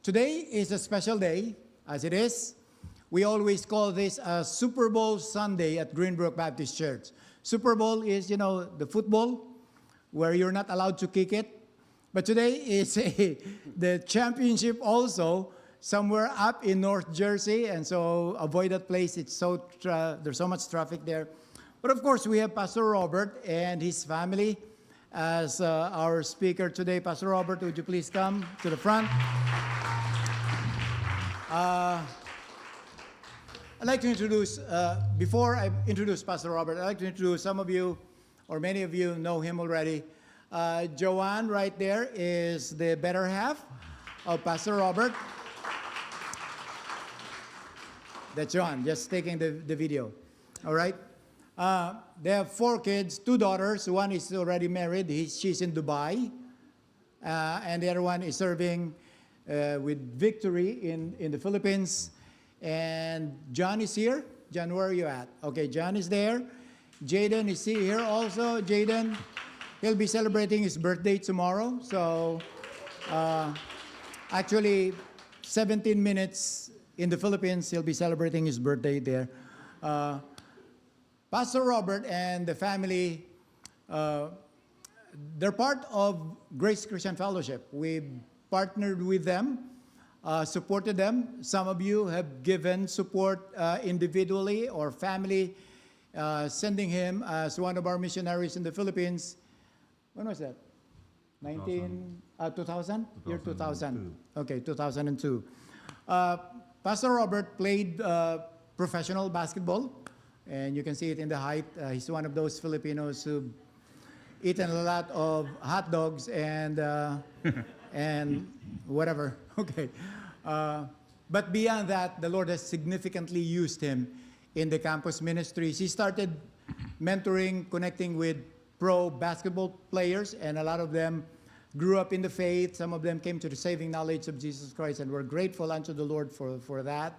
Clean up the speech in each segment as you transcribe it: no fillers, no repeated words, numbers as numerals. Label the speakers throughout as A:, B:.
A: Today is a special day, as it is. We always call this a Super Bowl Sunday at Greenbrook Baptist Church. Super Bowl is, the football where you're not allowed to kick it. But today is the championship also somewhere up in North Jersey, and so avoid that place. It's there's so much traffic there. But of course, we have Pastor Robert and his family as our speaker today. Pastor Robert, would you please come to the front? I'd like to introduce, before I introduce Pastor Robert, I'd like to introduce some of you, or many of you know him already. Joanne right there is the better half of Pastor Robert. That's Joanne, just taking the video. All right? They have 4 kids, 2 daughters. One is already married. She's in Dubai. And the other one is serving with Victory in the Philippines. And John is here. John, where are you at? Okay, John is there. Jaden is here also. Jaden, he'll be celebrating his birthday tomorrow. So, actually, 17 minutes in the Philippines, he'll be celebrating his birthday there. Pastor Robert and the family, they're part of Grace Christian Fellowship. We partnered with them, supported them. Some of you have given support individually or family, sending him as one of our missionaries in the Philippines. When was that? 2000? Year 2000. Okay, 2002. Pastor Robert played professional basketball, and you can see it in the height. He's one of those Filipinos who've eaten a lot of hot dogs and and whatever. Okay. But beyond that, the Lord has significantly used him in the campus ministries. He started mentoring, connecting with pro basketball players, and a lot of them grew up in the faith. Some of them came to the saving knowledge of Jesus Christ, and we're grateful unto the Lord for that.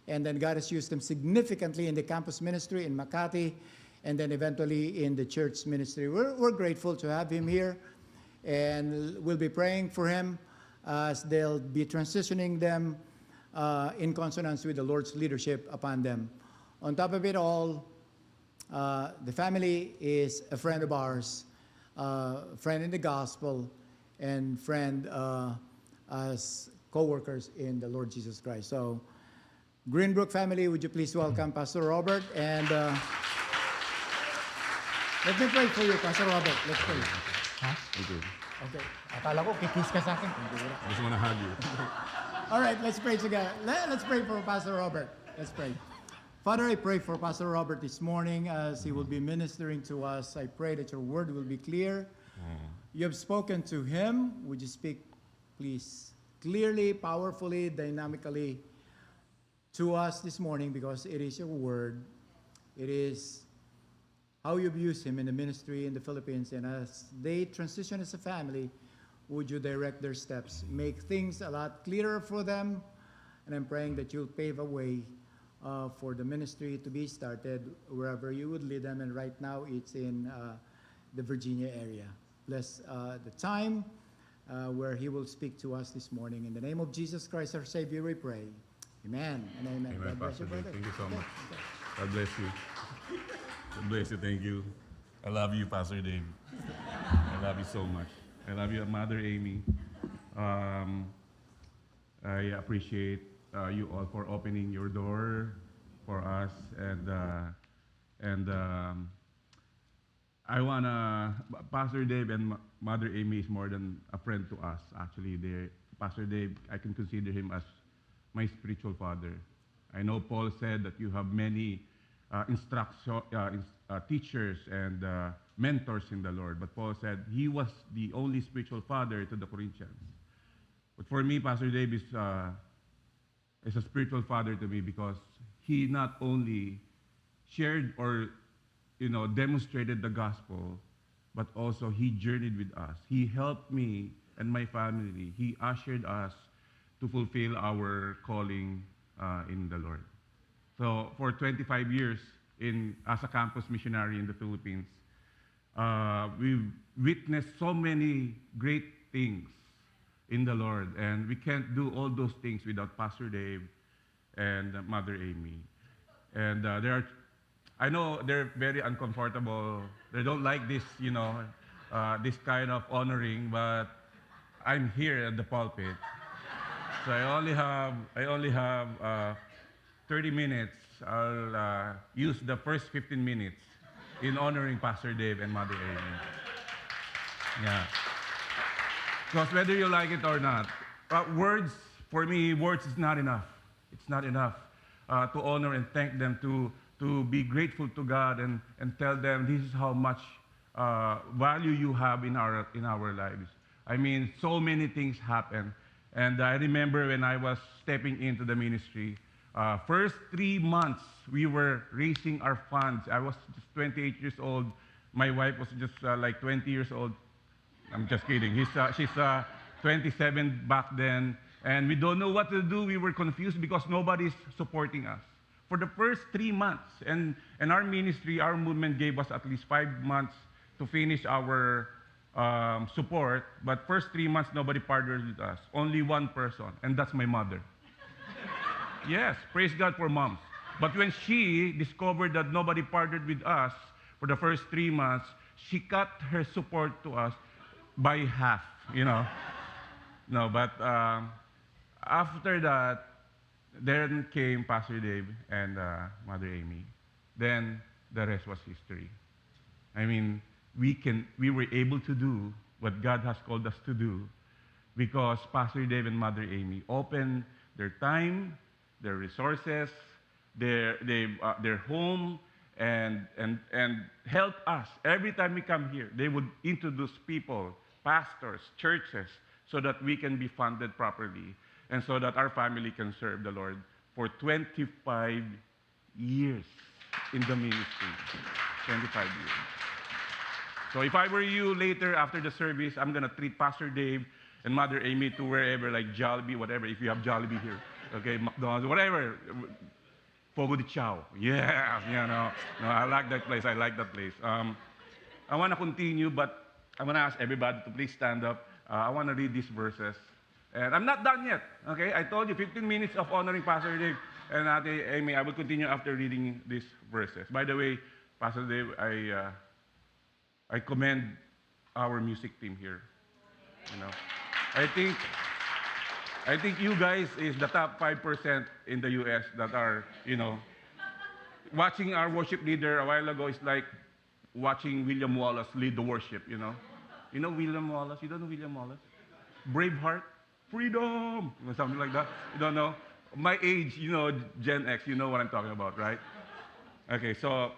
A: And then God has used them significantly in the campus ministry in Makati, and then eventually in the church ministry. We're grateful to have him here, and we'll be praying for him as they'll be transitioning them in consonance with the Lord's leadership upon them. On top of it all, the family is a friend of ours, friend in the gospel, and friend as co-workers in the Lord Jesus Christ. So, Greenbrook family, would you please welcome Pastor Robert? And let me pray for you, Pastor Robert. Let's pray.
B: Huh? Okay.
A: Okay. Akala ko, kikis ka sa akin.
B: I just want to hug you.
A: All right, let's pray together. Let's pray for Pastor Robert. Let's pray. Father, I pray for Pastor Robert this morning as he will be ministering to us. I pray that your word will be clear. You have spoken to him. Would you speak, please, clearly, powerfully, dynamically to us this morning, because it is your word. It is how you've used him in the ministry in the Philippines. And as they transition as a family, would you direct their steps, make things a lot clearer for them? And I'm praying that you'll pave a way for the ministry to be started wherever you would lead them. And right now it's in the Virginia area. Bless the time where he will speak to us this morning. In the name of Jesus Christ, our Savior, we pray. Amen and amen.
B: Amen,
A: God bless
B: Pastor
A: you,
B: Dave.
A: brother.
B: Thank you so
A: Okay,
B: much.
A: okay.
B: God bless you. God bless you. Thank you. I love you, Pastor Dave. I love you so much. I love you, Mother Amy. I appreciate you all for opening your door for us, and I wanna. Pastor Dave and Mother Amy is more than a friend to us. Actually, Pastor Dave, I can consider him as my spiritual father. I know Paul said that you have many teachers and mentors in the Lord, but Paul said he was the only spiritual father to the Corinthians. But for me, Pastor Dave is a spiritual father to me because he not only shared or demonstrated the gospel, but also he journeyed with us. He helped me and my family. He ushered us to fulfill our calling in the Lord. So for 25 years as a campus missionary in the Philippines, we've witnessed so many great things in the Lord. And we can't do all those things without Pastor Dave and Mother Amy. And I know they're very uncomfortable. They don't like this, this kind of honoring, but I'm here at the pulpit. So I only have 30 minutes. I'll use the first 15 minutes in honoring Pastor Dave and Mother Amy. Yeah. Because whether you like it or not, words, for me, words is not enough. It's not enough to honor and thank them, to be grateful to God and tell them this is how much value you have in our lives. I mean, so many things happen. And I remember when I was stepping into the ministry, first 3 months, we were raising our funds. I was just 28 years old. My wife was just like 20 years old. I'm just kidding. She's 27 back then. And we don't know what to do. We were confused because nobody's supporting us. For the first 3 months, and our ministry, our movement gave us at least 5 months to finish our support. But first 3 months, nobody partnered with us. Only one person, and that's my mother. Yes, praise God for moms. But when she discovered that nobody partnered with us for the first 3 months, she cut her support to us by half, No, but after that, then came Pastor Dave and Mother Amy. Then the rest was history. I mean, we were able to do what God has called us to do because Pastor Dave and Mother Amy opened their time, their resources, their home, and help us. Every time we come here, they would introduce people, pastors, churches, so that we can be funded properly and so that our family can serve the Lord for 25 years in the ministry. 25 years. So if I were you later after the service, I'm going to treat Pastor Dave and Mother Amy to wherever, like Jollibee, whatever, if you have Jollibee here. Okay, McDonald's, whatever. Fogo de Chao. Yeah, No, I like that place. I want to continue, but I want to ask everybody to please stand up. I want to read these verses. And I'm not done yet, okay? I told you 15 minutes of honoring Pastor Dave and Ate Amy. I will continue after reading these verses. By the way, Pastor Dave, I commend our music team here. I think you guys is the top 5% in the U.S. that are, watching our worship leader a while ago is like watching William Wallace lead the worship, You know William Wallace? You don't know William Wallace? Braveheart? Freedom! Something like that. You don't know? My age, Gen X, you know what I'm talking about, right? Okay, so,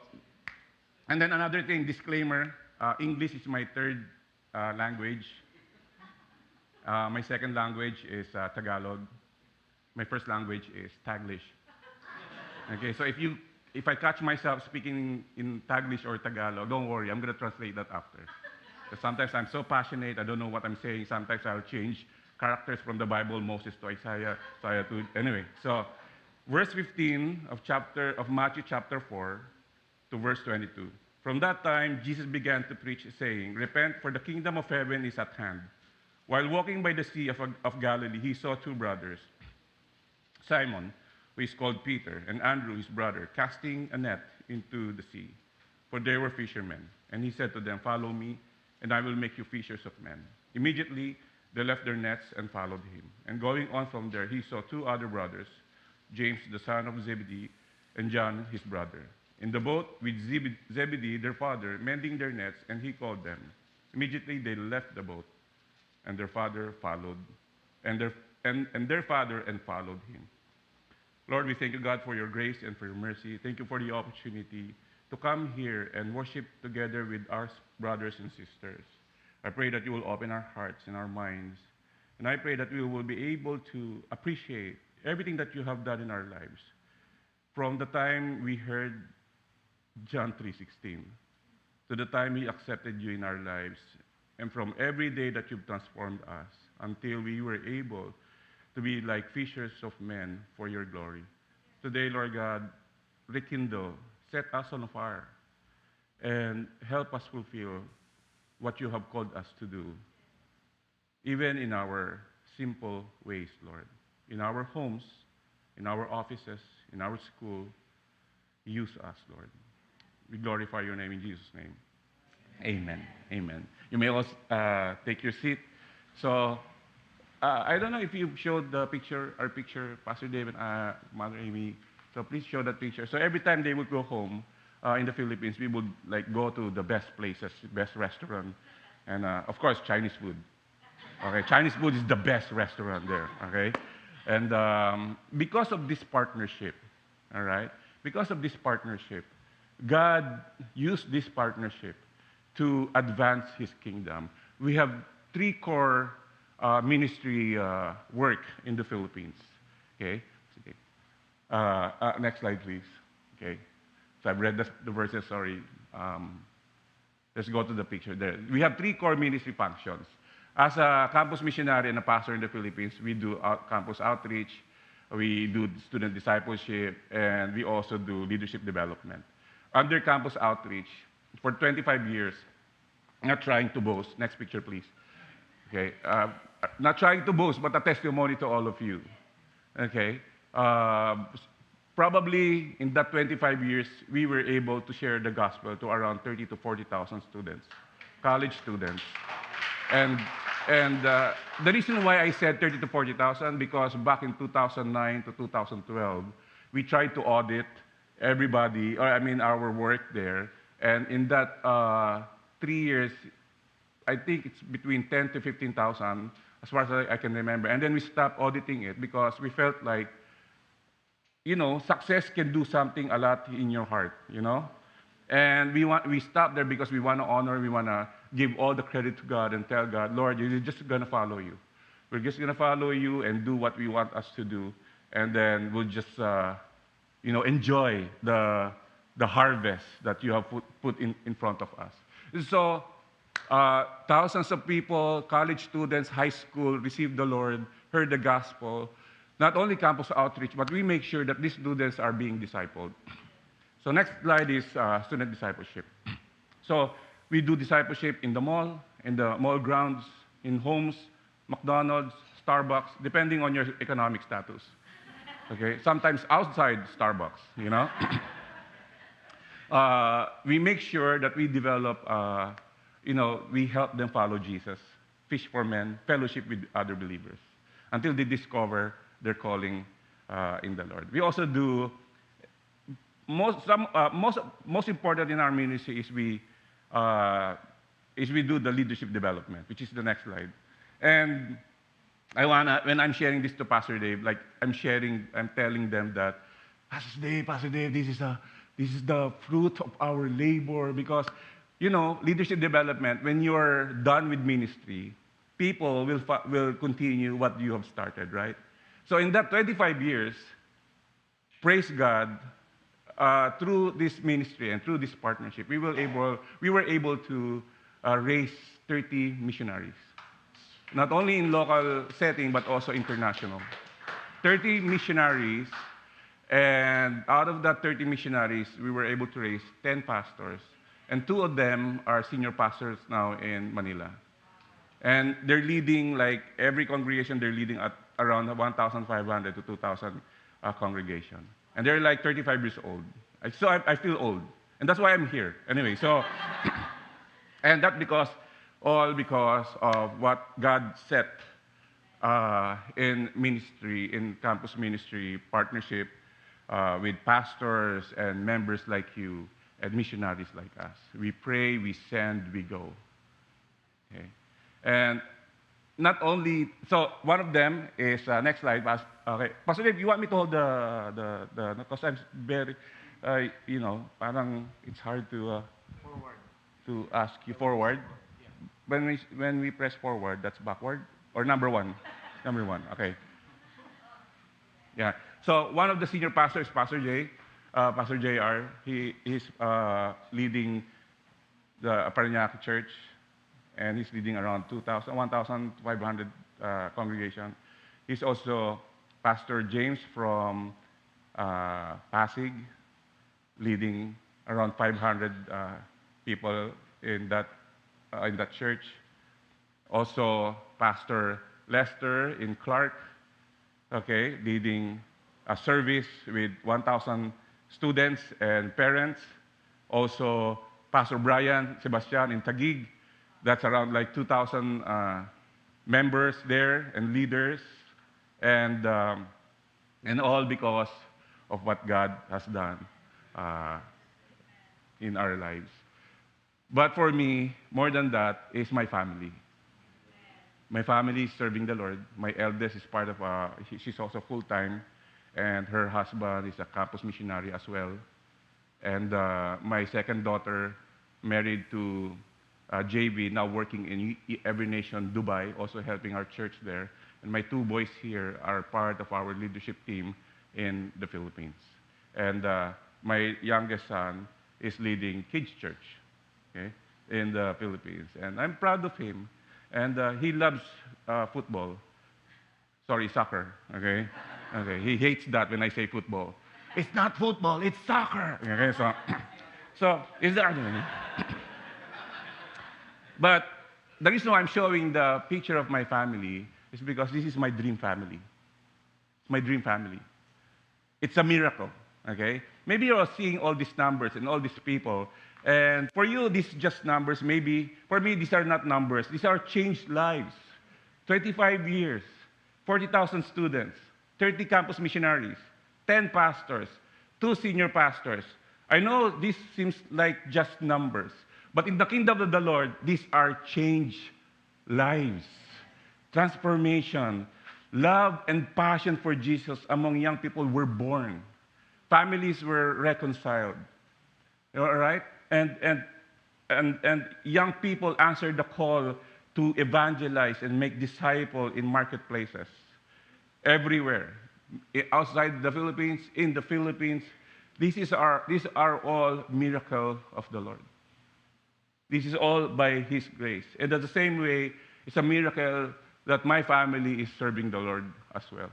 B: and then another thing, disclaimer, English is my third language. My second language is Tagalog. My first language is Taglish. Okay, so if I catch myself speaking in Taglish or Tagalog, don't worry, I'm going to translate that after. Because sometimes I'm so passionate, I don't know what I'm saying. Sometimes I'll change characters from the Bible, Moses to Isaiah to, anyway. So, verse 15 of Matthew chapter 4 to verse 22. From that time, Jesus began to preach, saying, "Repent, for the kingdom of heaven is at hand." While walking by the sea of Galilee, he saw two brothers, Simon, who is called Peter, and Andrew, his brother, casting a net into the sea, for they were fishermen. And he said to them, "Follow me, and I will make you fishers of men." Immediately, they left their nets and followed him. And going on from there, he saw two other brothers, James, the son of Zebedee, and John, his brother, in the boat with Zebedee, their father, mending their nets, and he called them. Immediately, they left the boat, and their father followed, and their father followed him. Lord, we thank you, God, for your grace and for your mercy. Thank you for the opportunity to come here and worship together with our brothers and sisters. I pray that you will open our hearts and our minds. And I pray that we will be able to appreciate everything that you have done in our lives. From the time we heard John 3:16, to the time we accepted you in our lives, and from every day that you've transformed us, until we were able to be like fishers of men for your glory. Today, Lord God, rekindle, set us on fire, and help us fulfill what you have called us to do, even in our simple ways, Lord. In our homes, in our offices, in our school, use us, Lord. We glorify your name in Jesus' name. Amen. Amen. You may also take your seat. So, I don't know if you showed the picture, our picture, Pastor David, Mother Amy. So please show that picture. So every time they would go home in the Philippines, we would like go to the best places, best restaurant, and of course Chinese food. Okay, Chinese food is the best restaurant there. Okay, and because of this partnership, all right, because of this partnership, God used this partnership to advance His kingdom. We have three core ministry work in the Philippines. Okay. Okay. Next slide, please. Okay. So I've read the verses. Sorry. Let's go to the picture there. We have three core ministry functions. As a campus missionary and a pastor in the Philippines, we do campus outreach, we do student discipleship, and we also do leadership development. Under campus outreach, for 25 years, not trying to boast. Next picture, please. Okay, not trying to boast, but a testimony to all of you. Okay, probably in that 25 years, we were able to share the gospel to around 30 to 40,000 students, college students. And, and the reason why I said 30 to 40,000, because back in 2009 to 2012, we tried to audit everybody, or I mean our work there. And in that 3 years, I think it's between 10 to 15,000, as far as I can remember. And then we stopped auditing it because we felt like, you know, success can do something a lot in your heart, you know? And we stopped there because we want to honor, we want to give all the credit to God and tell God, Lord, you're just going to follow you. We're just going to follow you and do what we want us to do. And then we'll just, you know, enjoy the harvest that you have put in front of us. So, thousands of people, college students, high school, received the Lord, heard the gospel. Not only campus outreach, but we make sure that these students are being discipled. So next slide is student discipleship. So we do discipleship in the mall grounds, in homes, McDonald's, Starbucks, depending on your economic status. Okay, sometimes outside Starbucks, you know. We make sure that we develop, you know, we help them follow Jesus, fish for men, fellowship with other believers, until they discover their calling in the Lord. We also do, most important in our ministry is we do the leadership development, which is the next slide. And when I'm sharing this to Pastor Dave, like I'm telling them that, Pastor Dave, this is the fruit of our labor, because, you know, leadership development, when you're done with ministry, people will continue what you have started, right? So in that 25 years, praise God, through this ministry and through this partnership, we were able to raise 30 missionaries, not only in local setting, but also international. 30 missionaries, and out of that 30 missionaries, we were able to raise 10 pastors, and 2 of them are senior pastors now in Manila. And they're leading, like every congregation, they're leading at around 1,500 to 2,000 congregation. And they're like 35 years old. So I feel old. And that's why I'm here. Anyway, so, and that's all because of what God set in ministry, in campus ministry, partnership with pastors and members like you and missionaries like us. We pray, we send, we go. Okay. And not only, so one of them is, next slide, okay. Pastor Dave, you want me to hold because I'm very, you know, parang it's hard to ask you forward. Yeah. When we press forward, that's backward, or number one? Number one, okay. Yeah, so one of the senior pastors, Pastor J, Pastor JR, he's leading the Parañaque Church, and he's leading around 1,500 congregation. He's also Pastor James from Pasig, leading around 500 people in that church. Also, Pastor Lester in Clark, okay, leading a service with 1,000 students and parents. Also, Pastor Brian Sebastian in Taguig, that's around like 2,000 members there and leaders, and all because of what God has done in our lives. But for me, more than that, is my family. My family is serving the Lord. My eldest is part of, she's also full-time, and her husband is a campus missionary as well. And my second daughter, married to JV, now working in Every Nation, Dubai, also helping our church there. And my two boys here are part of our leadership team in the Philippines. And my youngest son is leading Kids Church, okay, in the Philippines. And I'm proud of him. And he loves football. Sorry, soccer, okay? Okay, he hates that when I say football. It's not football, it's soccer. Okay, so is that? But the reason why I'm showing the picture of my family is because this is my dream family. It's my dream family. It's a miracle, okay? Maybe you're seeing all these numbers and all these people, and for you, these are just numbers. Maybe for me, these are not numbers. These are changed lives. 25 years, 40,000 students, 30 campus missionaries, 10 pastors, 2 senior pastors. I know this seems like just numbers, but in the kingdom of the Lord, these are changed lives, transformation, love and passion for Jesus among young people were born. Families were reconciled. All right? And young people answered the call to evangelize and make disciples in marketplaces everywhere, outside the Philippines, in the Philippines. These are all miracles of the Lord. This is all by His grace. And at the same way, it's a miracle that my family is serving the Lord as well.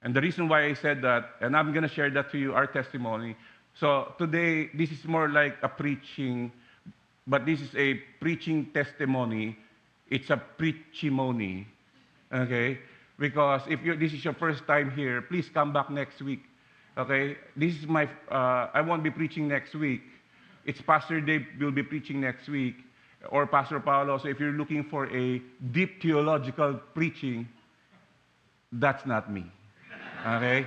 B: And the reason why I said that, and I'm going to share that to you, our testimony. So today, this is more like a preaching, but this is a preaching testimony. It's a preachimony, okay? Because if this is your first time here, please come back next week, okay? This is my, I won't be preaching next week. It's Pastor Dave will be preaching next week, or Pastor Paulo. So if you're looking for a deep theological preaching, that's not me, okay?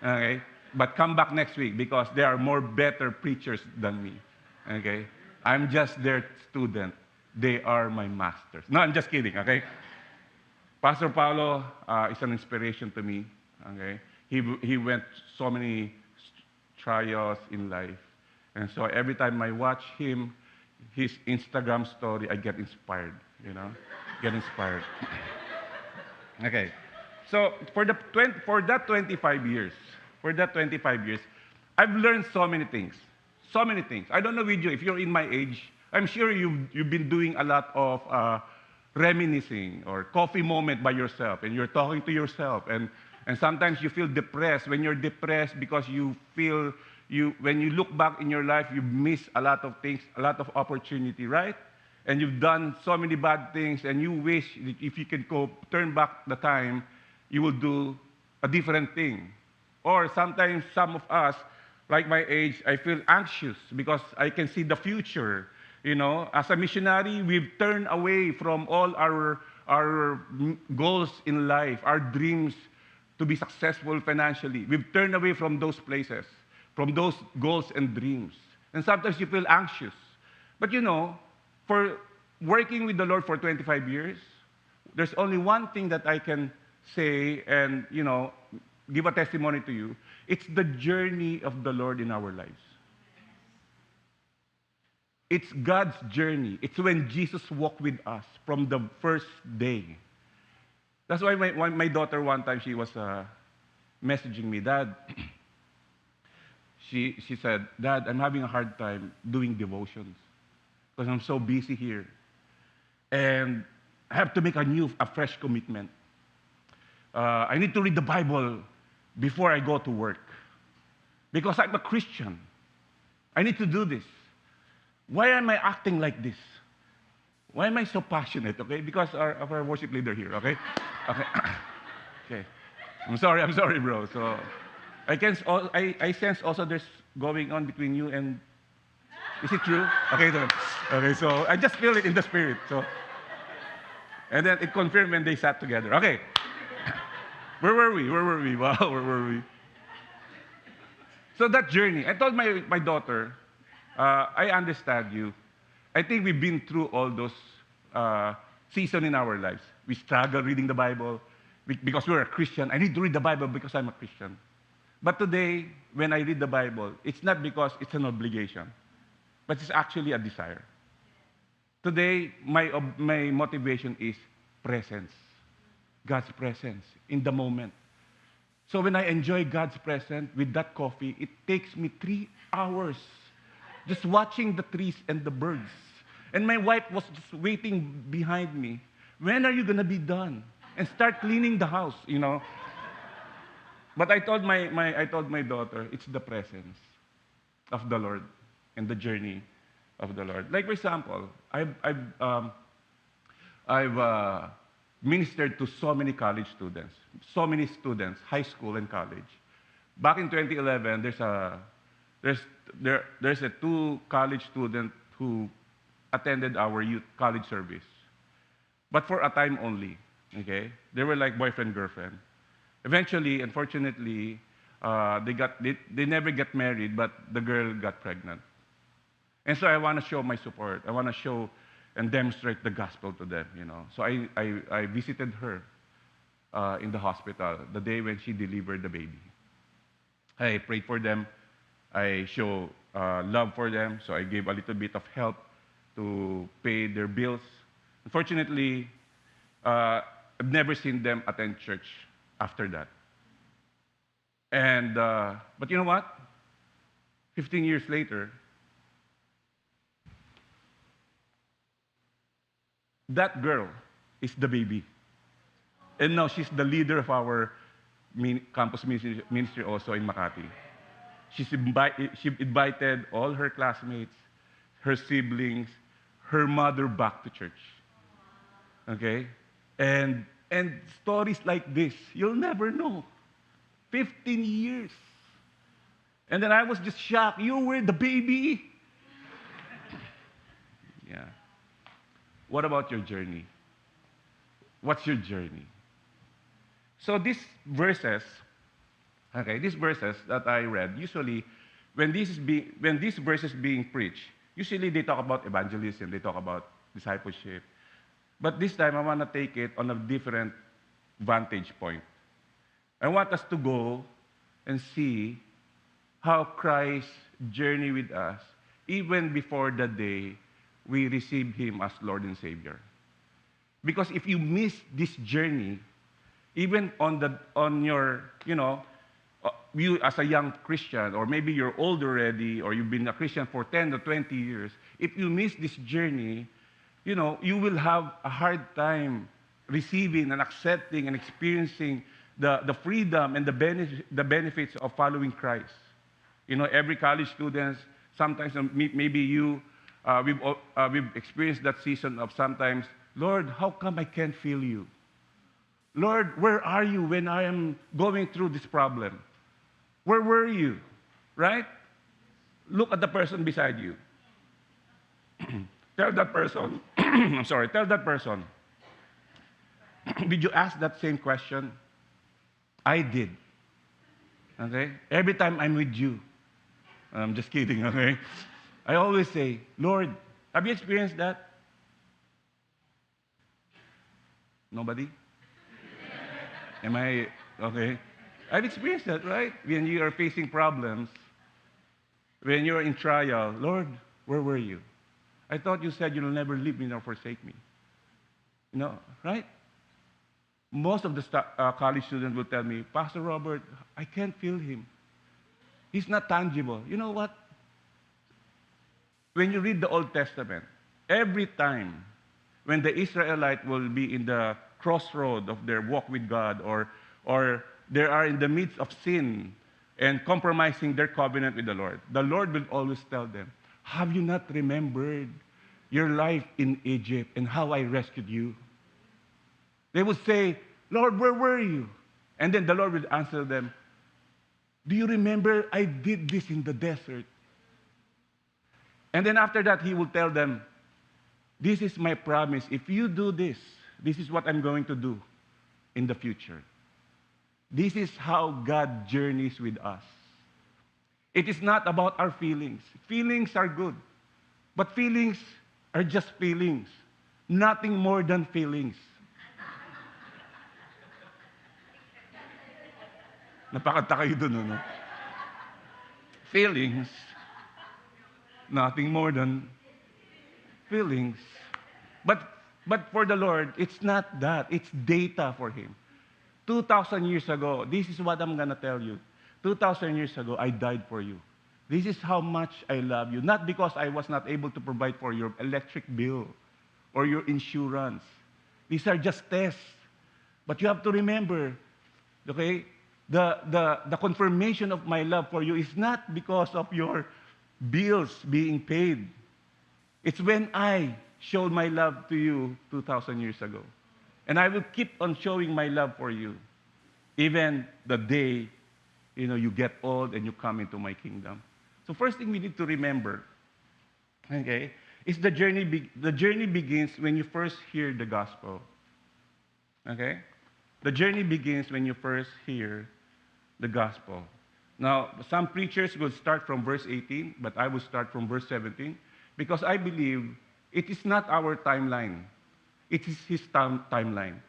B: Okay? But come back next week because there are more better preachers than me, okay? I'm just their student. They are my masters. No, I'm just kidding, okay? Pastor Paulo is an inspiration to me, okay? He went so many trials in life. And so every time I watch him, his Instagram story, I get inspired, you know? Get inspired. Okay. So for that 25 years, I've learned so many things. So many things. I don't know with you, if you're in my age, I'm sure you've been doing a lot of reminiscing or coffee moment by yourself, and you're talking to yourself, and sometimes you feel depressed. When you're depressed because you feel, when you look back in your life, you miss a lot of things, a lot of opportunity, right? And you've done so many bad things, and you wish that if you could turn back the time, you will do a different thing. Or sometimes some of us, like my age, I feel anxious because I can see the future. You know, as a missionary, we've turned away from all our goals in life, our dreams to be successful financially. We've turned away from those places, from those goals and dreams. And sometimes you feel anxious. But you know, for working with the Lord for 25 years, there's only one thing that I can say and, you know, give a testimony to you. It's the journey of the Lord in our lives. It's God's journey. It's when Jesus walked with us from the first day. That's why my daughter one time, she was messaging me, Dad, she said, Dad, I'm having a hard time doing devotions because I'm so busy here. And I have to make a fresh commitment. I need to read the Bible before I go to work because I'm a Christian. I need to do this. Why am I acting like this? Why am I so passionate? Okay, because of our worship leader here. Okay, okay, okay. I'm sorry, bro. So I sense also there's going on between you and. Is it true? Okay, so, okay. So I just feel it in the spirit. So, and then it confirmed when they sat together. Okay, where were we? Where were we? Wow, where were we? So that journey, I told my daughter, I understand you. I think we've been through all those seasons in our lives. We struggle reading the Bible because we're a Christian. I need to read the Bible because I'm a Christian. But today, when I read the Bible, it's not because it's an obligation, but it's actually a desire. Today, my motivation is presence, God's presence in the moment. So when I enjoy God's presence with that coffee, it takes me 3 hours just watching the trees and the birds. And my wife was just waiting behind me. When are you going to be done? And start cleaning the house, you know. But I told I told my daughter, it's the presence of the Lord and the journey of the Lord. Like for example, I've ministered to so many college students, high school and college. Back in 2011, there's a 2 college student who attended our youth college service, but for a time only. Okay, they were like boyfriend girlfriend. Eventually, unfortunately, they never get married, but the girl got pregnant. And so I want to show my support. I want to show and demonstrate the gospel to them, you know. So I visited her in the hospital the day when she delivered the baby. I prayed for them. I show love for them. So I gave a little bit of help to pay their bills. Unfortunately, I've never seen them attend church after that. And but you know what? 15 years later, that girl is the baby. And now she's the leader of our campus ministry also in Makati. She invited all her classmates, her siblings, her mother back to church. Okay? And stories like this, you'll never know. 15 years. And then I was just shocked. You were the baby. Yeah. What about your journey? What's your journey? So these verses that I read, usually when these verses being preached, usually they talk about evangelism, they talk about discipleship. But this time I want to take it on a different vantage point. I want us to go and see how Christ journeyed with us even before the day we receive Him as Lord and Savior. Because if you miss this journey, even on your, you as a young Christian, or maybe you're old already, or you've been a Christian for 10 or 20 years, if you miss this journey, you will have a hard time receiving and accepting and experiencing the freedom and the benefits of following Christ. Every college student, sometimes maybe we've experienced that season of sometimes, Lord, how come I can't feel you? Lord, where are you when I am going through this problem? Where were you? Right? Look at the person beside you. Tell that person, tell that person, did you ask that same question? I did. Okay? Every time I'm with you. I'm just kidding, okay? I always say, Lord, have you experienced that? Nobody? Am I, okay? I've experienced that, right? When you are facing problems, when you're in trial, Lord, where were you? I thought you said you'll never leave me nor forsake me. Right? Most of the college students will tell me, Pastor Robert, I can't feel him. He's not tangible. You know what? When you read the Old Testament, every time when the Israelites will be in the crossroad of their walk with God, or they are in the midst of sin and compromising their covenant with the Lord will always tell them, have you not remembered your life in Egypt and how I rescued you. They would say, Lord, where were you? And then the Lord would answer them, do you remember I did this in the desert? And then after that, he will tell them, this is my promise. If you do this, this is what I'm going to do in the future. This is how God journeys with us. It is not about our feelings. Feelings are good. But feelings are just feelings. Nothing more than feelings. Napakanta kayo dun, ano? Feelings, nothing more than feelings. But for the Lord, it's not that. It's data for Him. 2,000 years ago, this is what I'm gonna tell you. 2,000 years ago, I died for you. This is how much I love you. Not because I was not able to provide for your electric bill or your insurance. These are just tests. But you have to remember, okay, the confirmation of my love for you is not because of your bills being paid. It's when I showed my love to you 2,000 years ago. And I will keep on showing my love for you, even the day, you get old and you come into my kingdom. So first thing we need to remember, okay, is the journey begins when you first hear the gospel. Okay? The journey begins when you first hear the gospel. Now, some preachers will start from verse 18, but I will start from verse 17, because I believe it is not our timeline. It is his timeline.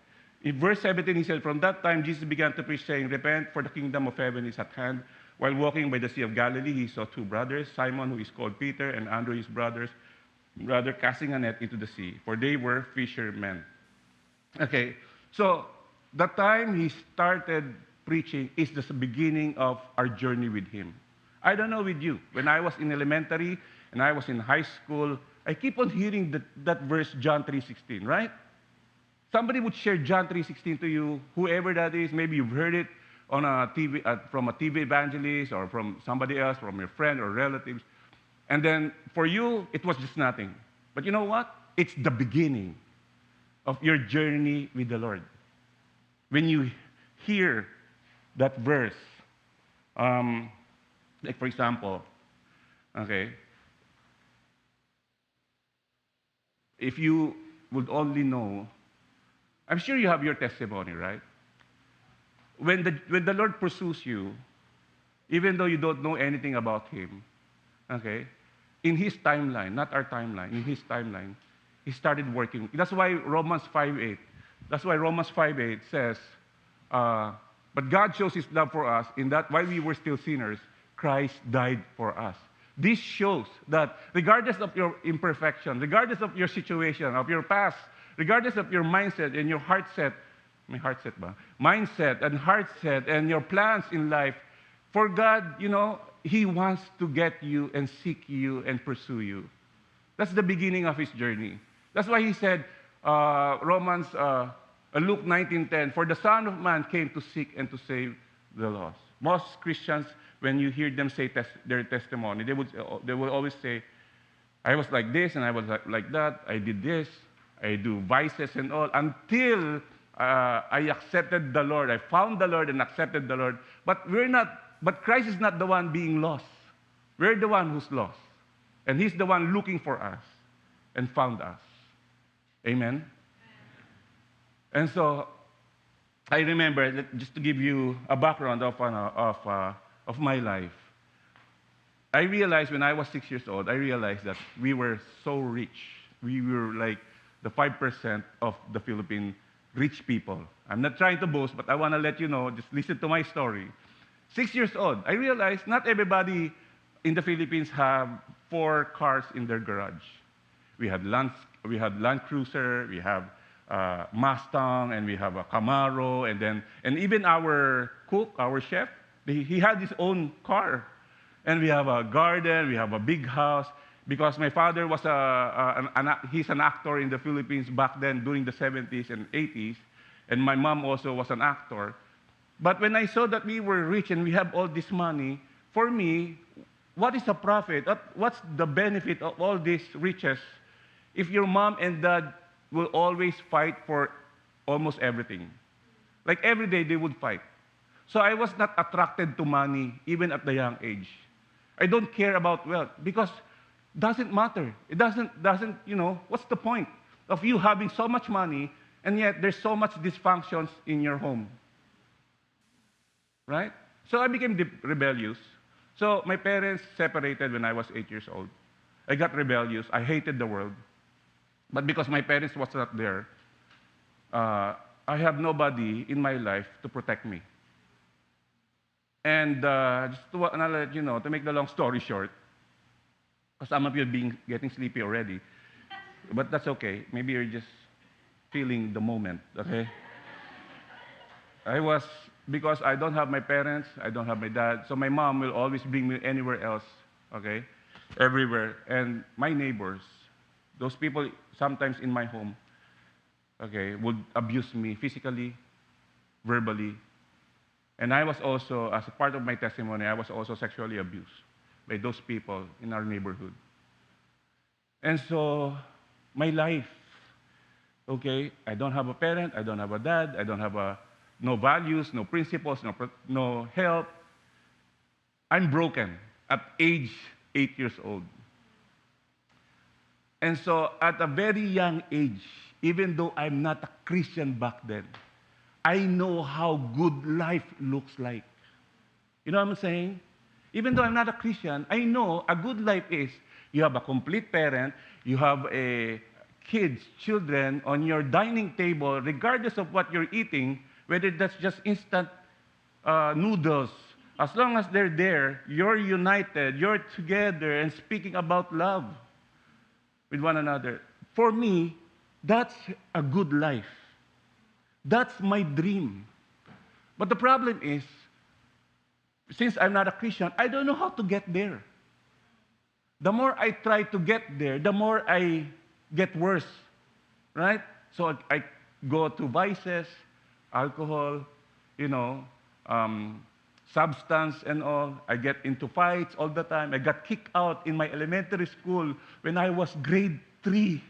B: In verse 17, he said, from that time, Jesus began to preach, saying, repent, for the kingdom of heaven is at hand. While walking by the Sea of Galilee, he saw two brothers, Simon, who is called Peter, and Andrew, his brother, casting a net into the sea, for they were fishermen. Okay, so the time he started preaching is the beginning of our journey with him. I don't know with you. When I was in elementary and I was in high school, I keep on hearing that verse, John 3:16, right? Somebody would share John 3:16 to you, whoever that is. Maybe you've heard it on a TV, from a TV evangelist or from somebody else, from your friend or relatives. And then for you, it was just nothing. But you know what? It's the beginning of your journey with the Lord. When you hear that verse, like for example, okay, if you would only know, I'm sure you have your testimony, right? When the Lord pursues you, even though you don't know anything about Him, okay, in His timeline, not our timeline, in His timeline, He started working. That's why Romans 5:8 says, but God shows His love for us in that while we were still sinners, Christ died for us. This shows that regardless of your imperfection, regardless of your situation, of your past, regardless of your mindset and your mindset and heart set and your plans in life, for God, He wants to get you and seek you and pursue you. That's the beginning of His journey. That's why He said, Luke 19:10, for the Son of Man came to seek and to save the lost. Most Christians, when you hear them say their testimony, they will always say, I was like this and I was like that, I did this, I do vices and all, until I accepted the Lord. I found the Lord and accepted the Lord. But Christ is not the one being lost. We're the one who's lost. And He's the one looking for us and found us. Amen? And so, I remember, just to give you a background of my life, I realized when I was 6 years old, I realized that we were so rich. We were like the 5% of the Philippine rich people. I'm not trying to boast, but I want to let you know, just listen to my story. 6 years old, I realized not everybody in the Philippines have 4 cars in their garage. We had Land Cruiser, we have Mustang, and we have a Camaro, and even our cook, our chef, he had his own car. And we have a garden, we have a big house, because my father was he's an actor in the Philippines back then during the 70s and 80s, and my mom also was an actor. But when I saw that we were rich and we have all this money, for me, what is the profit? What's the benefit of all these riches if your mom and dad will always fight for almost everything. Like every day they would fight. So I was not attracted to money even at the young age. I don't care about wealth because doesn't matter. It doesn't, what's the point of you having so much money and yet there's so much dysfunctions in your home? Right? So I became rebellious. So my parents separated when I was 8 years old. I got rebellious. I hated the world. But because my parents was not there, I have nobody in my life to protect me. And just to let you know, to make the long story short, because some of you are getting sleepy already, but that's okay. Maybe you're just feeling the moment, okay? Because I don't have my parents, I don't have my dad, so my mom will always bring me anywhere else, okay? Everywhere. And my neighbors, those people sometimes in my home, okay, would abuse me physically, verbally. And I was also, as a part of my testimony, I was also sexually abused by those people in our neighborhood. And so, my life, okay, I don't have a parent, I don't have a dad, I don't have no values, no principles, no help. I'm broken at age 8 years old. And so, at a very young age, even though I'm not a Christian back then, I know how good life looks like. You know what I'm saying? Even though I'm not a Christian, I know a good life is you have a complete parent, you have kids, children on your dining table, regardless of what you're eating, whether that's just instant noodles. As long as they're there, you're united, you're together and speaking about love with one another. For me, that's a good life. That's my dream. But the problem is, since I'm not a Christian, I don't know how to get there. The more I try to get there, the more I get worse, right? So I go to vices, alcohol, substance and all. I get into fights all the time. I got kicked out in my elementary school when I was grade 3.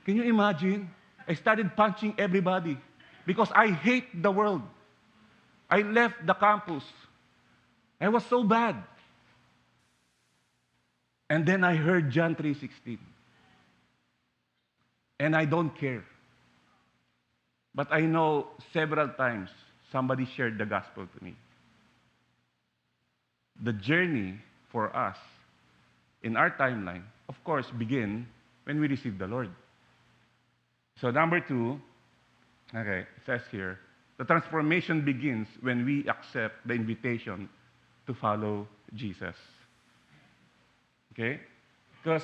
B: Can you imagine? I started punching everybody because I hate the world. I left the campus. I was so bad. And then I heard John 3:16. And I don't care. But I know several times somebody shared the gospel to me. The journey for us in our timeline, of course, begin when we receive the Lord. So number 2, okay, it says here, the transformation begins when we accept the invitation to follow Jesus. Okay? Because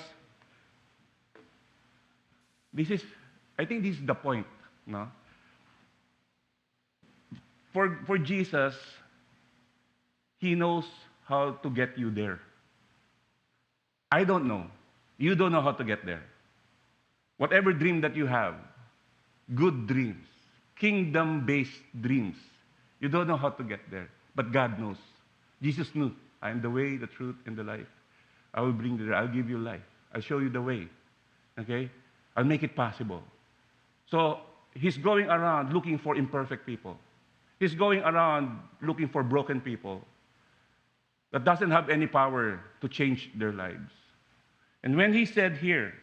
B: I think this is the point, no? For Jesus, He knows how to get you there. I don't know. You don't know how to get there. Whatever dream that you have, good dreams, kingdom-based dreams, you don't know how to get there, but God knows. Jesus knew, I am the way, the truth, and the life. I will bring you there. I'll give you life. I'll show you the way. Okay? I'll make it possible. So, He's going around looking for imperfect people. He's going around looking for broken people that doesn't have any power to change their lives. And when He said here,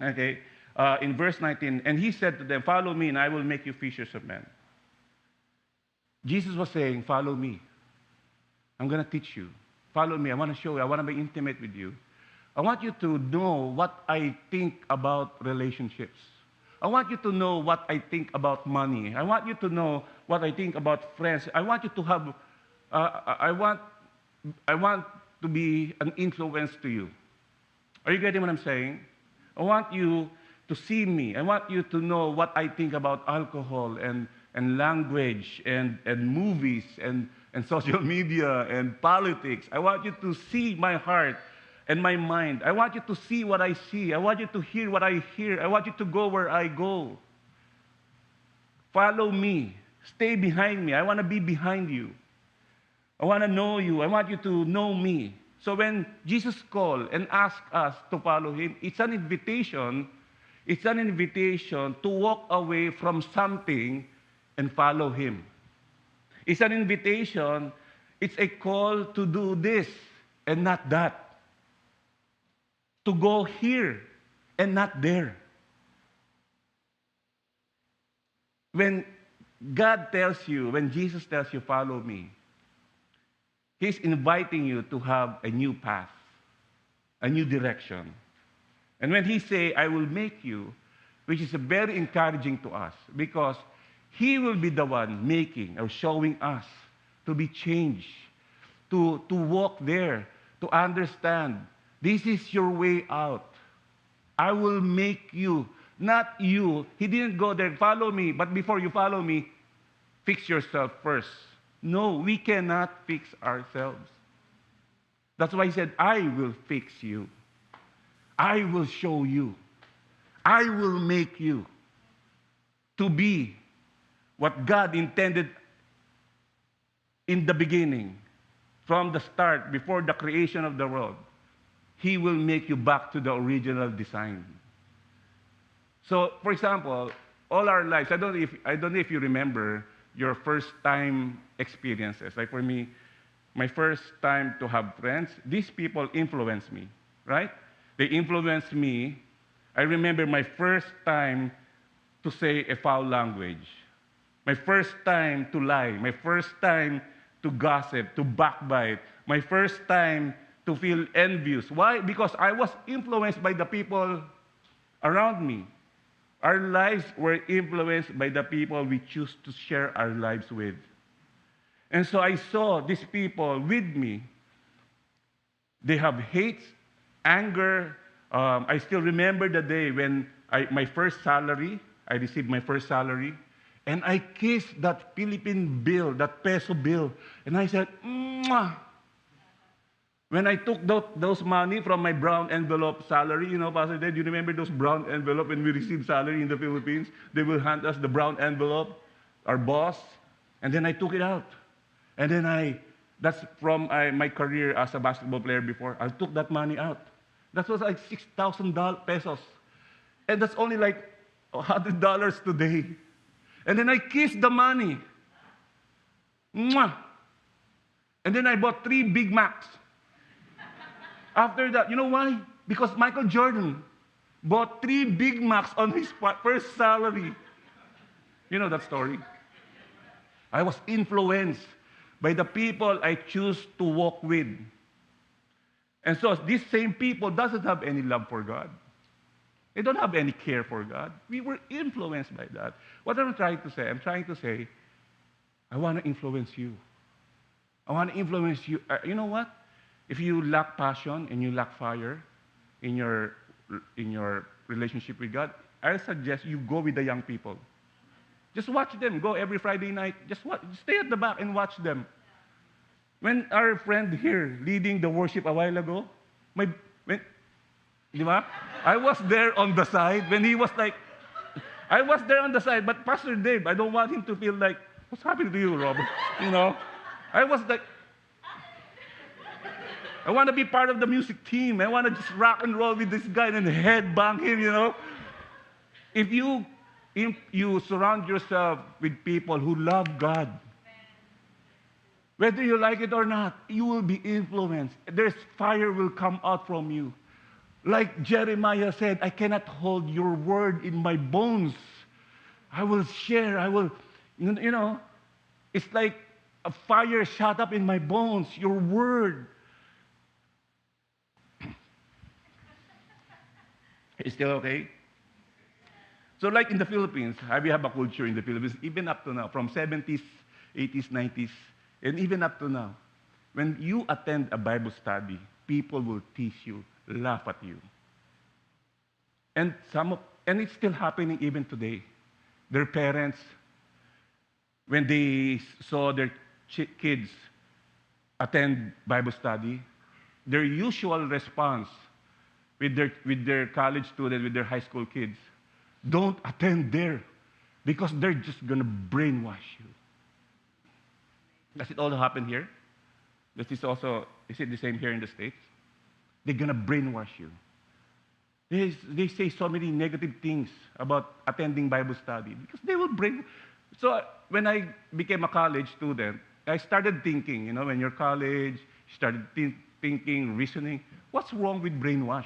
B: okay, in verse 19, and He said to them, follow me and I will make you fishers of men. Jesus was saying, follow me. I'm going to teach you. Follow me. I want to show you. I want to be intimate with you. I want you to know what I think about relationships. I want you to know what I think about money. I want you to know what I think about friends. I want you to have, I want to be an influence to you. Are you getting what I'm saying? I want you to see me. I want you to know what I think about alcohol and language and movies and social media and politics. I want you to see my heart and my mind. I want you to see what I see. I want you to hear what I hear. I want you to go where I go. Follow me. Stay behind me. I want to be behind you. I want to know you. I want you to know me
C: So when Jesus called and asked us to follow him, it's an invitation. It's an invitation to walk away from something and follow him. It's an invitation. It's a call to do this and not that. To go here and not there. When God tells you, when Jesus tells you, follow me, he's inviting you to have a new path, a new direction. And when he say, I will make you, which is very encouraging to us, because he will be the one making or showing us to be changed, to walk there, to understand, this is your way out. I will make you, not you. He didn't go there, follow me, but before you follow me, fix yourself first. No, we cannot fix ourselves. That's why he said, I will fix you. I will show you. I will make you to be what God intended in the beginning, from the start, before the creation of the world. He will make you back to the original design. So, for example, all our lives, I don't know if you remember your first time experiences. Like for me, my first time to have friends, these people influenced me, right? They influenced me. I remember my first time to say a foul language, my first time to lie, my first time to gossip, to backbite, my first time to feel envious. Why? Because I was influenced by the people around me. Our lives were influenced by the people we choose to share our lives with. And so I saw these people with me. They have hate, anger. I still remember the day when I received my first salary, and I kissed that Philippine bill, that peso bill, and I said, "Mwah!" When I took those money from my brown envelope salary, you know, Pastor Dave, do you remember those brown envelope when we received salary in the Philippines? They will hand us the brown envelope, our boss, and then I took it out. And then that's from my career as a basketball player before. I took that money out. That was like 6,000 pesos. And that's only like $100 today. And then I kissed the money. Mwah! And then I bought 3 Big Macs. After that, you know why? Because Michael Jordan bought 3 Big Macs on his first salary. You know that story? I was influenced by the people I choose to walk with. And so these same people doesn't have any love for God. They don't have any care for God. We were influenced by that. What am I trying to say? I'm trying to say, I want to influence you. I want to influence you. You know what? If you lack passion and you lack fire in your relationship with God, I suggest you go with the young people. Just watch them. Go every Friday night. Just stay at the back and watch them. When our friend here leading the worship a while ago, di ba? I was there on the side when he was like, I was there on the side, but Pastor Dave, I don't want him to feel like, what's happening to you, Robert? You know? I was like, I want to be part of the music team. I want to just rock and roll with this guy and headbang him, you know? If you surround yourself with people who love God, whether you like it or not, you will be influenced. There's fire will come out from you. Like Jeremiah said, I cannot hold your word in my bones. I will share, you know, it's like a fire shot up in my bones, your word. Is still okay? So like in the Philippines, we have a culture in the Philippines, even up to now, from 70s, 80s, 90s, and even up to now. When you attend a Bible study, people will tease you, laugh at you. And it's still happening even today. Their parents, when they saw their kids attend Bible study, their usual response with their college students, with their high school kids, don't attend there because they're just going to brainwash you. Does it all happen here? This is also, is it the same here in the States? They're going to brainwash you. They say so many negative things about attending Bible study because they will brain. So when I became a college student, I started thinking, you know, when you're college, you started thinking, reasoning, what's wrong with brainwash?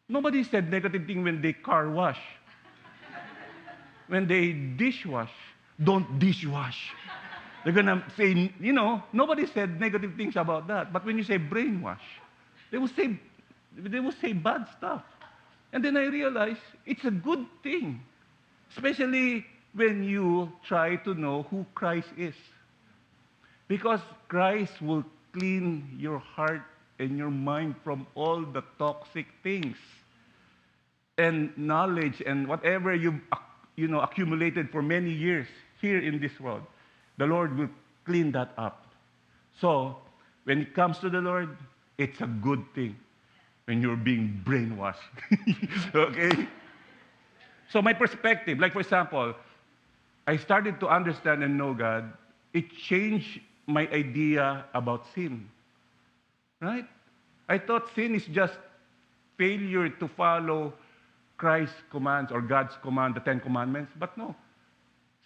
C: Nobody said negative thing when they car wash. When they dishwash, don't dishwash. They're gonna say, you know, nobody said negative things about that. But when you say brainwash, they will say bad stuff. And then I realized it's a good thing, especially when you try to know who Christ is. Because Christ will clean your heart and your mind from all the toxic things and knowledge and whatever you've accumulated for many years here in this world. The Lord will clean that up. So when it comes to the Lord, it's a good thing when you're being brainwashed. Okay? So my perspective, like for example, I started to understand and know God. It changed my idea about sin. Right? I thought sin is just failure to follow Christ's commands or God's command, the Ten Commandments. But no.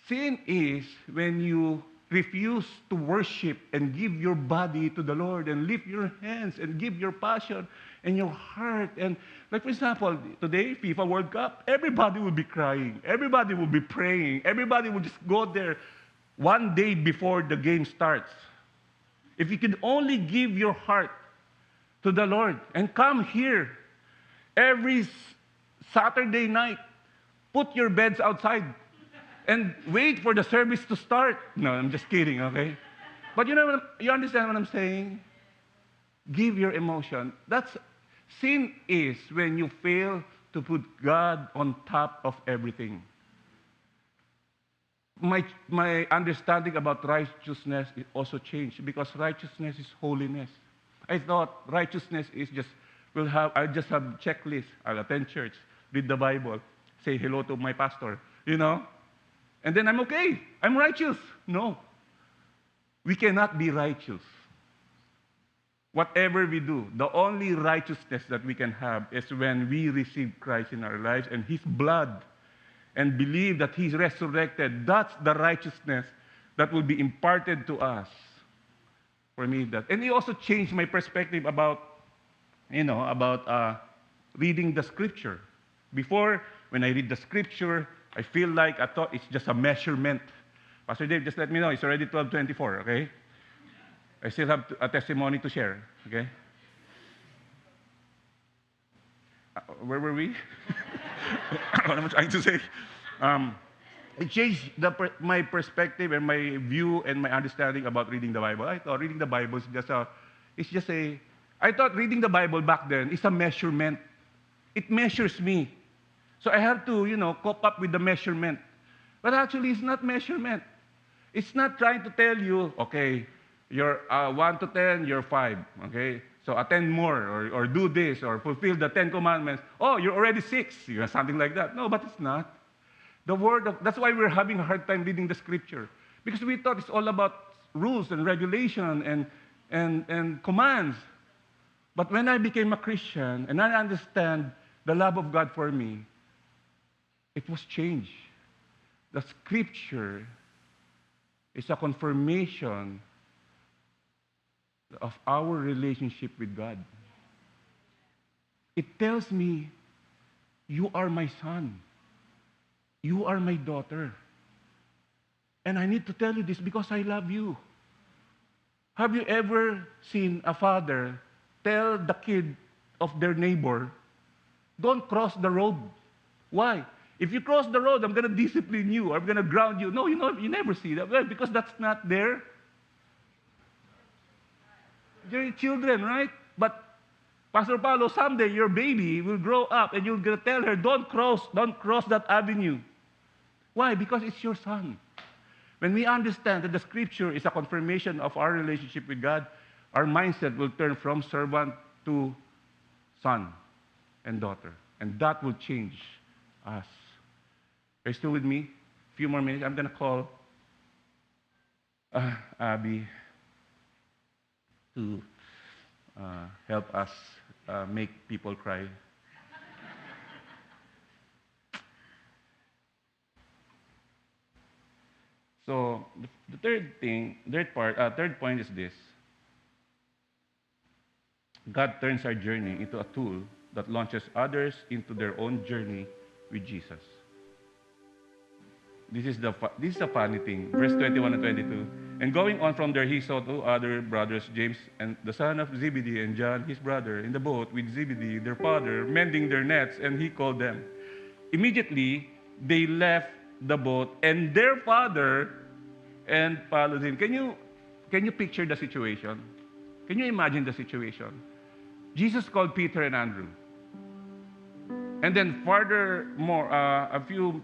C: Sin is when you refuse to worship and give your body to the Lord and lift your hands and give your passion and your heart. And like for example, today, FIFA World Cup, everybody will be crying. Everybody will be praying. Everybody will just go there one day before the game starts. If you could only give your heart to the Lord and come here every Saturday night, put your beds outside and wait for the service to start. No, I'm just kidding, okay? But you understand what I'm saying? Give your emotion. Sin is when you fail to put God on top of everything. My understanding about righteousness is also changed because righteousness is holiness. I thought righteousness is just, I just have a checklist. I'll attend church, read the Bible, say hello to my pastor, and then I'm okay. I'm righteous. No. We cannot be righteous. Whatever we do, the only righteousness that we can have is when we receive Christ in our lives and His blood and believe that He's resurrected. That's the righteousness that will be imparted to us. For me, and He also changed my perspective about reading the Scripture. Before, when I read the Scripture, I thought it's just a measurement. Pastor Dave, just let me know, it's already 12:24, okay? I still have a testimony to share, okay? Where were we? What am I trying to say? It changed my perspective and my view and my understanding about reading the Bible. I thought reading the Bible is I thought reading the Bible back then is a measurement. It measures me. So I have to, cope up with the measurement. But actually, it's not measurement. It's not trying to tell you, okay, you're 1 to 10, you're 5, okay? So attend more, or do this, or fulfill the 10 commandments. Oh, you're already 6, something like that. No, but it's not. That's why we're having a hard time reading the Scripture. Because we thought it's all about rules and regulation and commands. But when I became a Christian, and I understand the love of God for me, it was changed. The Scripture is a confirmation of our relationship with God. It tells me, you are my son. You are my daughter. And I need to tell you this because I love you. Have you ever seen a father tell the kid of their neighbor, don't cross the road? Why? If you cross the road, I'm going to discipline you. I'm going to ground you. No, you never see that. Well, because that's not there. You're children, right? But Pastor Paulo, someday your baby will grow up and you're going to tell her, don't cross that avenue. Why? Because it's your son. When we understand that the Scripture is a confirmation of our relationship with God, our mindset will turn from servant to son and daughter. And that will change us. Are you still with me? A few more minutes. I'm going to call Abby. to help us make people cry. So the third point is this: God turns our journey into a tool that launches others into their own journey with Jesus. This is a funny thing. Verse 21 and 22. And going on from there, he saw two other brothers, James and the son of Zebedee, and John, his brother, in the boat with Zebedee, their father, mending their nets, and he called them. Immediately, they left the boat and their father and followed him. Can you picture the situation? Can you imagine the situation? Jesus called Peter and Andrew. And then furthermore, a few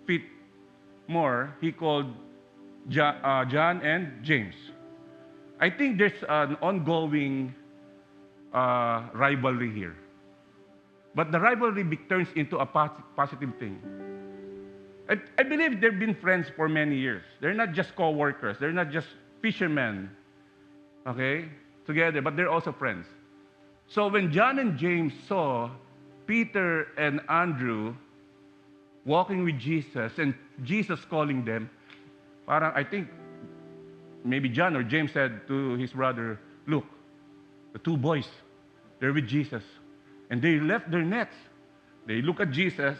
C: feet more, he called John and James. I think there's an ongoing rivalry here. But the rivalry turns into a positive thing. I believe they've been friends for many years. They're not just co-workers. They're not just fishermen, okay, together, but they're also friends. So when John and James saw Peter and Andrew walking with Jesus and Jesus calling them, parang I think maybe John or James said to his brother, look, the two boys, they're with Jesus. And they left their nets. They look at Jesus.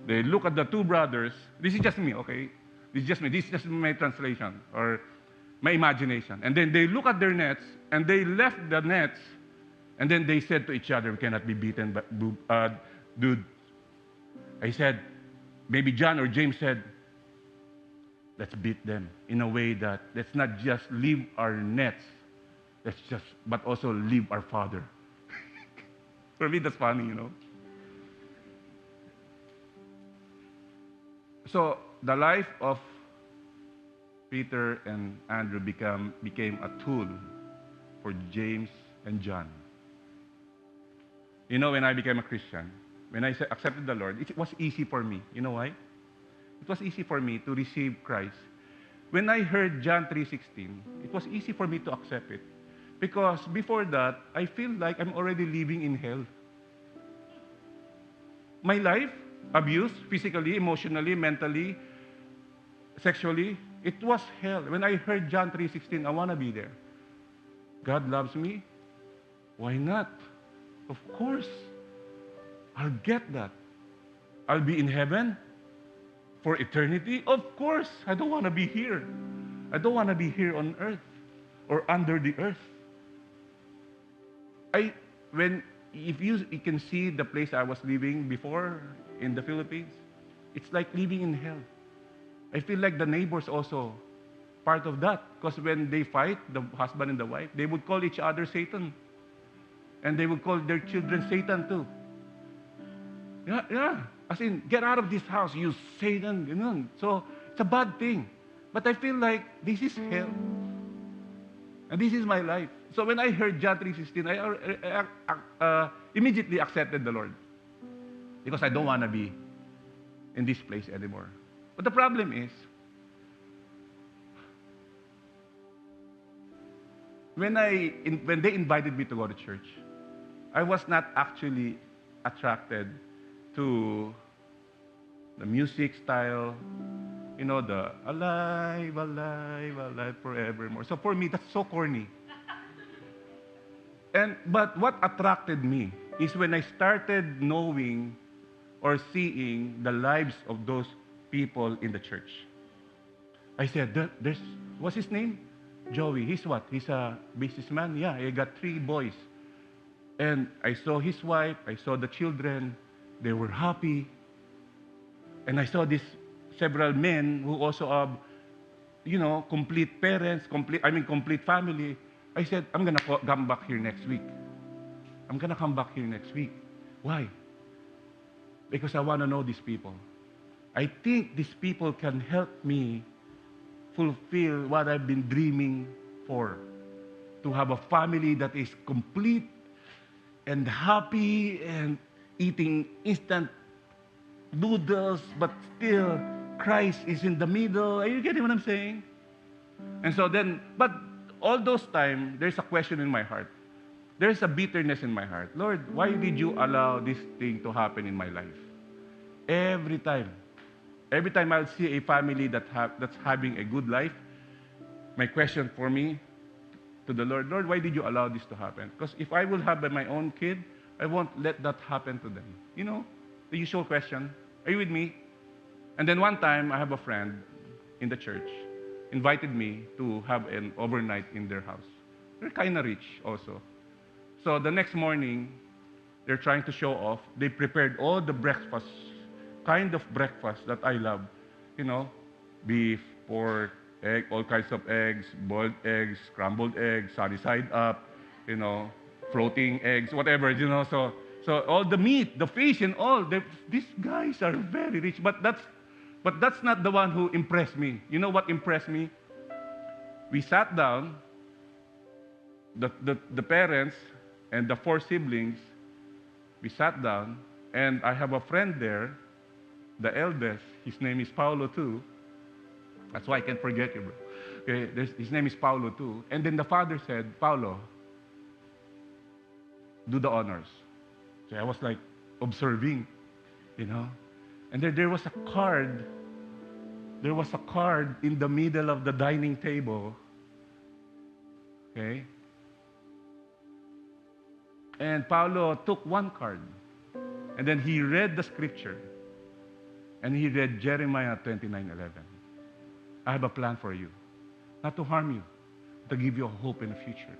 C: They look at the two brothers. This is just me, okay? This is just me. This is just my translation or my imagination. And then they look at their nets and they left the nets and then they said to each other, we cannot be beaten, but dude. I said, maybe John or James said, let's beat them in a way that let's not just leave our nets, but also leave our Father. For me, that's funny, you know. So the life of Peter and Andrew became a tool for James and John. You know, when I became a Christian, when I accepted the Lord, it was easy for me. You know why? It was easy for me to receive Christ. When I heard John 3:16, it was easy for me to accept it. Because before that, I feel like I'm already living in hell. My life, abuse, physically, emotionally, mentally, sexually, it was hell. When I heard John 3:16, I want to be there. God loves me. Why not? Of course. I'll get that. I'll be in heaven for eternity. Of course. I don't want to be here. I don't want to be here on earth or under the earth. If you can see the place I was living before in the Philippines, it's like living in hell. I feel like the neighbors also part of that, because when they fight, the husband and the wife, they would call each other Satan. And they would call their children Satan too. Yeah. As in, get out of this house, you Satan. You know? So it's a bad thing. But I feel like this is hell. And this is my life. So when I heard John 3:16, I immediately accepted the Lord. Because I don't want to be in this place anymore. But the problem is, when they invited me to go to church, I was not actually attracted to the music style, you know, the alive, alive, alive forevermore. So for me, that's so corny. But what attracted me is when I started knowing or seeing the lives of those people in the church. I said, what's his name? Joey. He's what? He's a businessman? Yeah, he got 3 boys. And I saw his wife, I saw the children, they were happy. And I saw these several men who also have, you know, complete parents, complete family. I said, I'm going to come back here next week. I'm going to come back here next week. Why? Because I want to know these people. I think these people can help me fulfill what I've been dreaming for. To have a family that is complete and happy and eating instant noodles, but still Christ is in the middle. Are you getting what I'm saying? And so then, but all those times, there's a question in my heart. There's a bitterness in my heart. Lord, why did you allow this thing to happen in my life? Every time. Every time I'll see a family that's having a good life, my question for me to the Lord, Lord, why did you allow this to happen? Because if I will have my own kid, I won't let that happen to them. You know, the usual question. Are you with me? And then one time, I have a friend in the church invited me to have an overnight in their house. They're kind of rich also. So the next morning, they're trying to show off. They prepared all the breakfast, kind of breakfast that I love. You know, beef, pork, egg, all kinds of eggs, boiled eggs, scrambled eggs, sunny side up, you know, floating eggs, whatever, you know. So all the meat, the fish, and all. These guys are very rich, but that's not the one who impressed me. You know what impressed me? We sat down, the parents and the 4 siblings, we sat down, and I have a friend there, the eldest, his name is Paulo too. That's why I can't forget you, bro. Okay, his name is Paulo too. And then the father said, Paulo, do the honors. So I was like observing, you know. And there was a card. There was a card in the middle of the dining table. Okay? And Paulo took one card. And then he read the scripture. And he read Jeremiah 29:11. I have a plan for you. Not to harm you, to give you a hope in the future.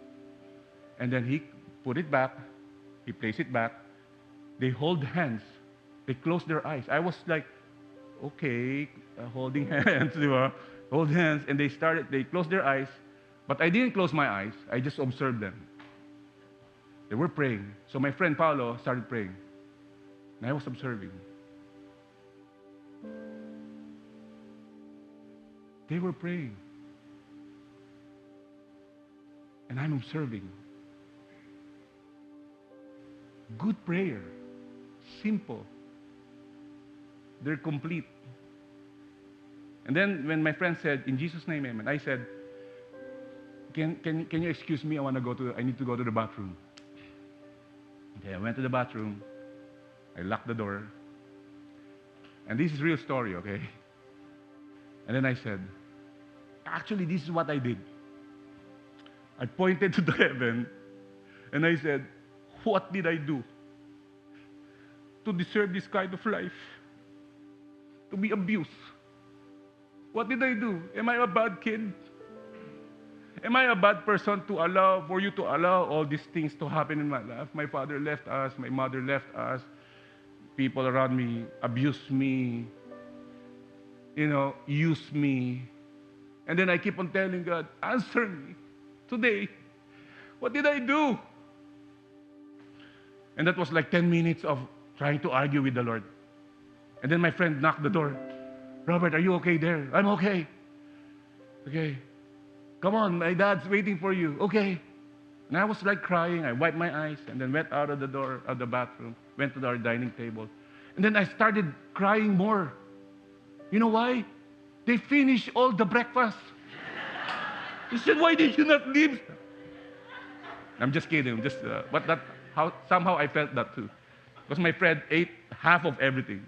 C: And then he put it back. He placed it back. They hold hands. They close their eyes. I was like, okay, holding hands, hold hands. And they closed their eyes. But I didn't close my eyes. I just observed them. They were praying. So my friend Paulo started praying. And I was observing. They were praying. And I'm observing. Good prayer. Simple. They're complete. And then when my friend said, in Jesus' name, amen, I said, can you excuse me? I need to go to the bathroom. Okay, I went to the bathroom. I locked the door. And this is real story, okay? And then I said, actually, this is what I did. I pointed to the heaven and I said, what did I do to deserve this kind of life? To be abused? What did I do? Am I a bad kid? Am I a bad person for you to allow all these things to happen in my life? My father left us, my mother left us, people around me abused me, use me. And then I keep on telling God, answer me today. What did I do? And that was like 10 minutes of trying to argue with the Lord. And then my friend knocked the door. Robert, are you okay there? I'm okay. Okay. Come on, my dad's waiting for you. Okay. And I was like crying. I wiped my eyes and then went out of the door of the bathroom, went to our dining table. And then I started crying more. You know why? They finished all the breakfast. He said, why did you not leave? I'm just kidding. But somehow I felt that too. Because my friend ate half of everything.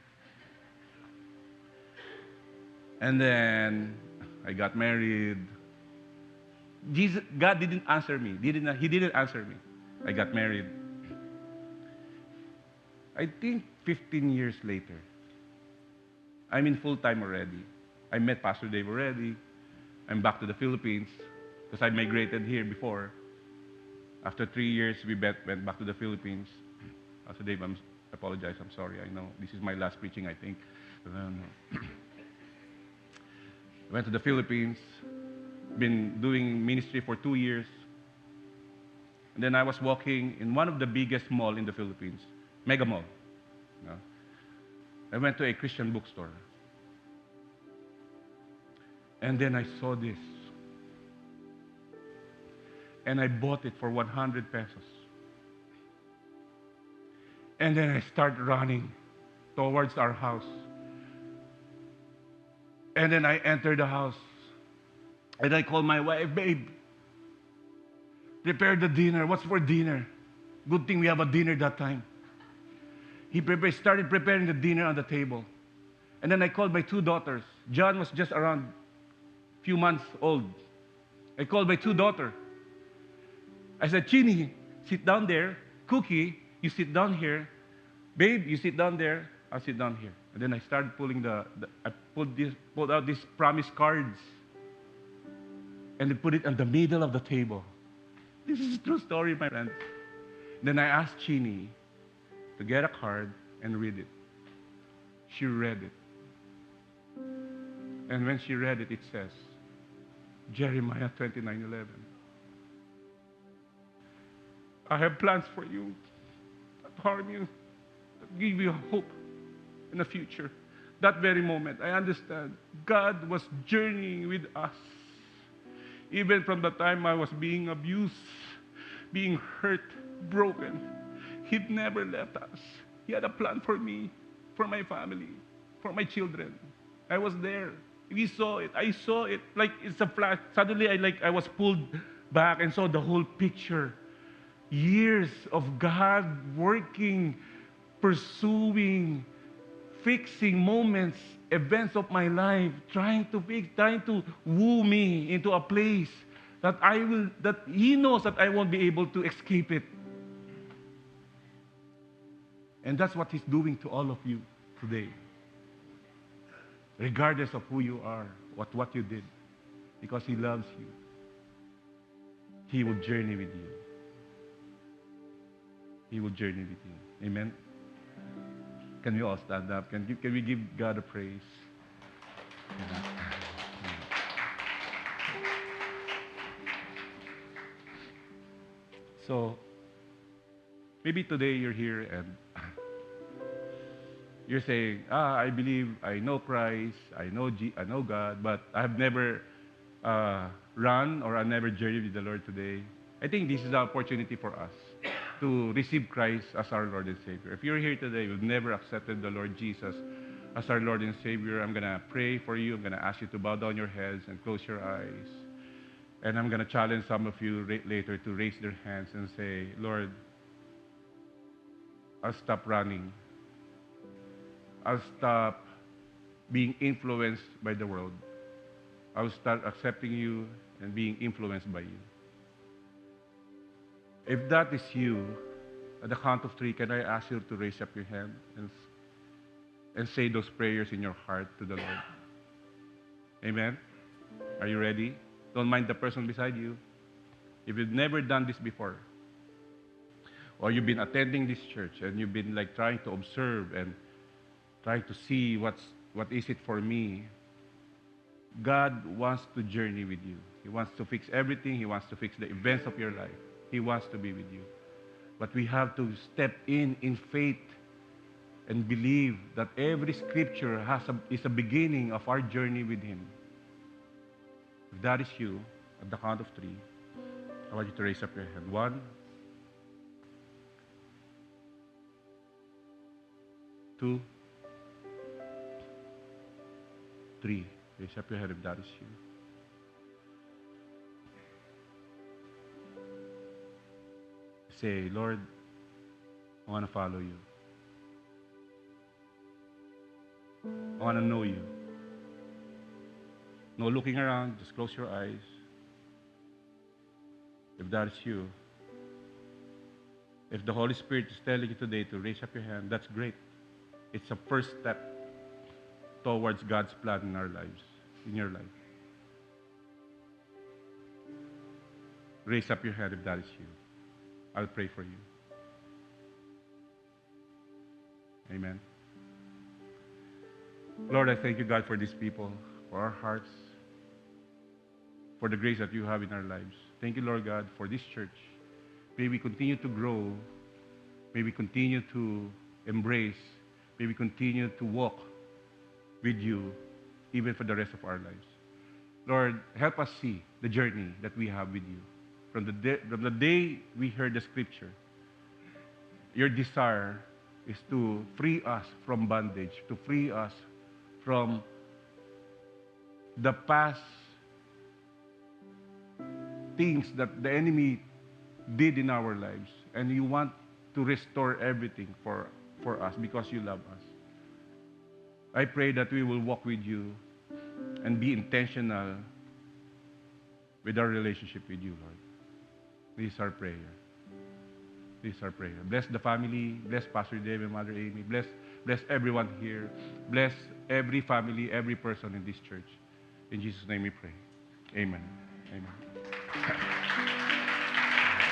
C: And then I got married. God didn't answer me. He didn't answer me. I got married. I think 15 years later, I'm in full-time already. I met Pastor Dave already. I'm back to the Philippines because I migrated here before. After 3 years, we went back to the Philippines. Pastor Dave, I apologize. I'm sorry. I know this is my last preaching, I think. Went to the Philippines. Been doing ministry for 2 years. And then I was walking in one of the biggest mall in the Philippines, Mega Mall. I went to a Christian bookstore. And then I saw this. And I bought it for 100 pesos. And then I started running towards our house. And then I entered the house. And I called my wife, babe, Prepare the dinner. What's for dinner? Good thing we have a dinner that time. He started preparing the dinner on the table. And then I called my two daughters. John was just around a few months old. I called my two daughters. I said, Chini, sit down there. Cookie, you sit down here. Babe, you sit down there. I'll sit down here. And then I started pulling I pulled out these promise cards. And I put it on the middle of the table. This is a true story, my friends. Then I asked Chini to get a card and read it. She read it. And when she read it, it says, Jeremiah 29:11. I have plans for you, not harm you, that give you hope in the future. That very moment, I understand God was journeying with us. Even from the time I was being abused, being hurt, broken, He never left us. He had a plan for me, for my family, for my children. I was there. We saw it. I saw it like it's a flash. Suddenly, I was pulled back and saw the whole picture. Years of God working, pursuing, fixing moments, events of my life, trying to woo me into a place that He knows that I won't be able to escape it. And that's what He's doing to all of you today. Regardless of who you are, what you did, because He loves you. He will journey with you. He will journey with you. Amen? Can we all stand up? Can we give God a praise? So, maybe today you're here and you're saying, I believe, I know Christ, I know God, but I've never run or I never journeyed with the Lord today. I think this is the opportunity for us to receive Christ as our Lord and Savior. If you're here today, you've never accepted the Lord Jesus as our Lord and Savior, I'm going to pray for you. I'm going to ask you to bow down your heads and close your eyes. And I'm going to challenge some of you later to raise their hands and say, Lord, I'll stop running. I'll stop being influenced by the world. I'll start accepting you and being influenced by you. If that is you, at the count of 3, can I ask you to raise up your hand and say those prayers in your heart to the Lord? Amen? Are you ready? Don't mind the person beside you. If you've never done this before, or you've been attending this church and you've been like trying to observe and trying to see what is it for me, God wants to journey with you. He wants to fix everything. He wants to fix the events of your life. He wants to be with you. But we have to step in faith and believe that every scripture is a beginning of our journey with Him. If that is you, at the count of 3, I want you to raise up your hand. 1, 2, 3. Raise up your hand if that is you. Say, Lord, I want to follow you. I want to know you. No looking around, just close your eyes. If that is you, if the Holy Spirit is telling you today to raise up your hand, that's great. It's a first step towards God's plan in our lives, in your life. Raise up your hand if that is you. I'll pray for you. Amen. Lord, I thank you, God, for these people, for our hearts, for the grace that you have in our lives. Thank you, Lord God, for this church. May we continue to grow. May we continue to embrace. May we continue to walk with you, even for the rest of our lives. Lord, help us see the journey that we have with you. From the day we heard the scripture, your desire is to free us from bondage, to free us from the past things that the enemy did in our lives. And you want to restore everything for us because you love us. I pray that we will walk with you and be intentional with our relationship with you, Lord. This is our prayer. This is our prayer. Bless the family. Bless Pastor Dave and Mother Amy. Bless everyone here. Bless every family, every person in this church. In Jesus' name we pray. Amen. Amen.